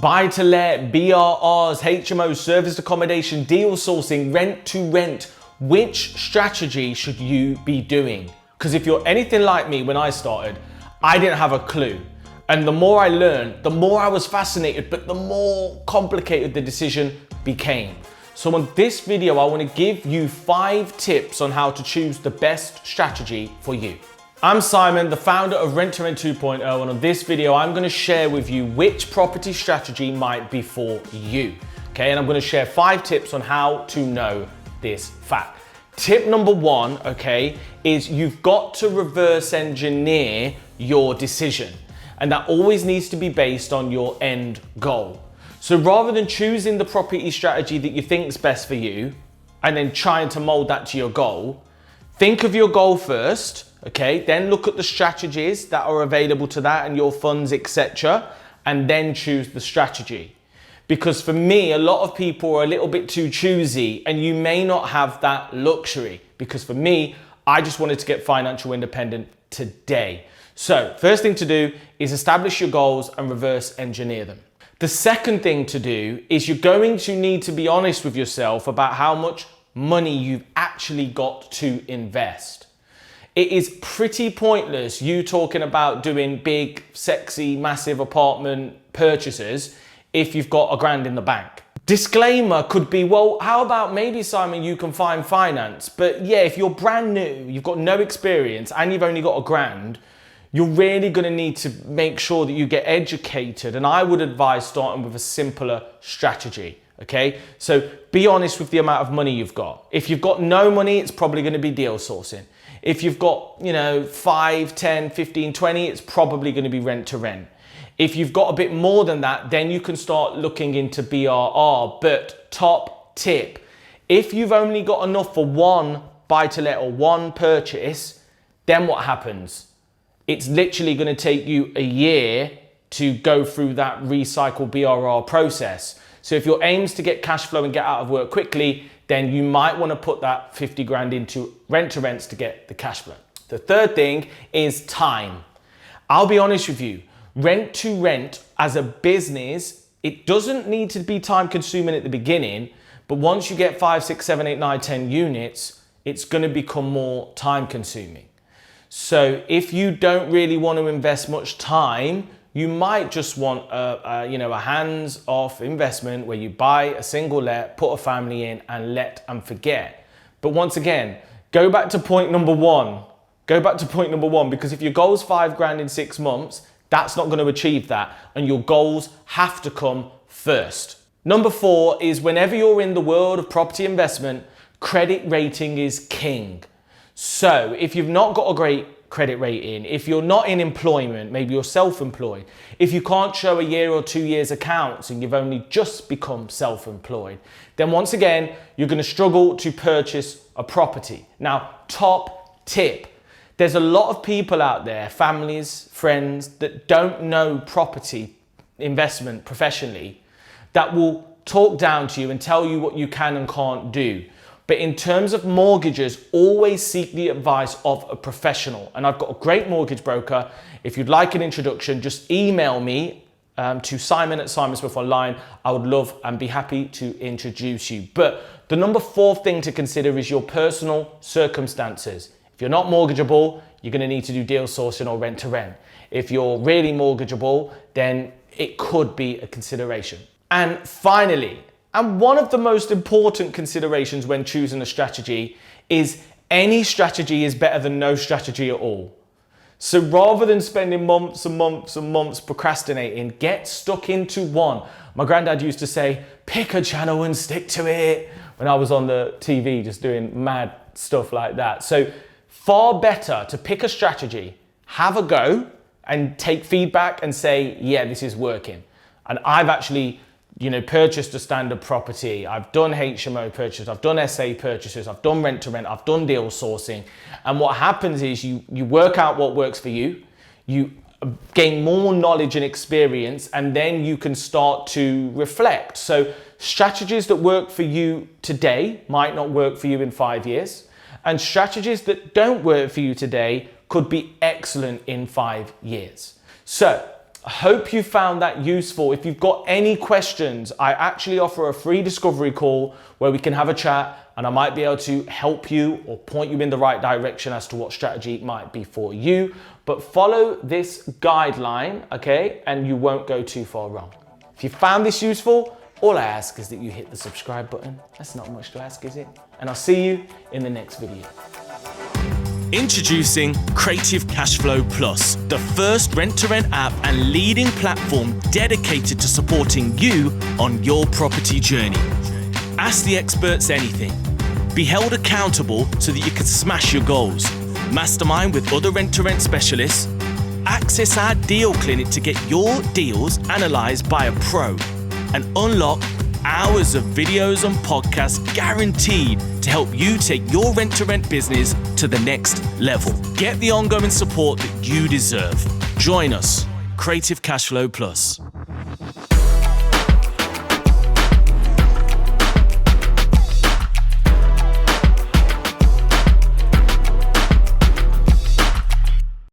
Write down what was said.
buy-to-let, BRRs, HMOs, serviced accommodation, deal sourcing, rent to rent. Which strategy should you be doing? Because if you're anything like me when I started, I didn't have a clue. And the more I learned, the more I was fascinated, but the more complicated the decision became. So in this video, I want to give you 5 tips on how to choose the best strategy for you. I'm Simon, the founder of Rent to Rent 2.0, and on this video, I'm going to share with you which property strategy might be for you. Okay, and I'm going to share 5 tips on how to know this fact. Tip number 1, okay, is you've got to reverse engineer your decision. And that always needs to be based on your end goal. So rather than choosing the property strategy that you think is best for you and then trying to mold that to your goal, think of your goal first, okay? Then look at the strategies that are available to that and your funds, etc. And then choose the strategy. Because for me, a lot of people are a little bit too choosy and you may not have that luxury. Because for me, I just wanted to get financial independent today. So first thing to do is establish your goals and reverse engineer them. The second thing to do is you're going to need to be honest with yourself about how much money you've actually got to invest. It is pretty pointless you talking about doing big, sexy, massive apartment purchases if you've got $1,000 in the bank. Disclaimer could be, well, how about maybe, Simon, you can find finance. But yeah, if you're brand new, you've got no experience and you've only got $1,000, you're really going to need to make sure that you get educated. And I would advise starting with a simpler strategy. Okay, so be honest with the amount of money you've got. If you've got no money, it's probably going to be deal sourcing. If you've got, 5, 10, 15, 20, it's probably going to be rent to rent. If you've got a bit more than that, then you can start looking into BRRR. But top tip, if you've only got enough for one buy-to-let or one purchase, then what happens? It's literally going to take you a year to go through that recycle BRRR process. So if your aim is to get cash flow and get out of work quickly, then you might want to put that 50 grand into rent to rents to get the cash flow. The third thing is time. I'll be honest with you, rent to rent as a business, it doesn't need to be time consuming at the beginning, but once you get 5, 6, 7, 8, 9, 10 units, it's going to become more time consuming. So if you don't really want to invest much time, you might just want a hands-off investment where you buy a single let, put a family in and let and forget. But once again, go back to point number 1. Go back to point number 1, because if your goal is $5,000 in 6 months, that's not going to achieve that. And your goals have to come first. Number 4 is whenever you're in the world of property investment, credit rating is king. So if you've not got a great credit rating, if you're not in employment, maybe you're self-employed, if you can't show a year or 2 years accounts and you've only just become self-employed, then once again, you're going to struggle to purchase a property. Now, top tip, there's a lot of people out there, families, friends, that don't know property investment professionally, that will talk down to you and tell you what you can and can't do. But in terms of mortgages, always seek the advice of a professional. And I've got a great mortgage broker. If you'd like an introduction, just email me to simon@simonsmithonline. I would love and be happy to introduce you. But the number 4 thing to consider is your personal circumstances. If you're not mortgageable, you're going to need to do deal sourcing or rent to rent. If you're really mortgageable, then it could be a consideration. And finally, and one of the most important considerations when choosing a strategy is any strategy is better than no strategy at all. So rather than spending months and months and months procrastinating, get stuck into one. My granddad used to say, pick a channel and stick to it, when I was on the TV just doing mad stuff like that. So far better to pick a strategy, have a go and take feedback and say, yeah, this is working. And I've actually purchased a standard property. I've done HMO purchases, I've done SA purchases, I've done rent to rent, I've done deal sourcing. And what happens is you work out what works for you, you gain more knowledge and experience, and then you can start to reflect. So strategies that work for you today might not work for you in 5 years. And strategies that don't work for you today could be excellent in 5 years. So I hope you found that useful. If you've got any questions, I actually offer a free discovery call where we can have a chat and I might be able to help you or point you in the right direction as to what strategy might be for you. But follow this guideline, okay? And you won't go too far wrong. If you found this useful, all I ask is that you hit the subscribe button. That's not much to ask, is it? And I'll see you in the next video. Introducing Creative Cashflow Plus, the first rent-to-rent app and leading platform dedicated to supporting you on your property journey. Ask the experts anything. Be held accountable so that you can smash your goals. Mastermind with other rent-to-rent specialists. Access our deal clinic to get your deals analysed by a pro. And unlock hours of videos and podcasts guaranteed to help you take your rent-to-rent business to the next level. Get the ongoing support that you deserve. Join us, Creative Cashflow Plus.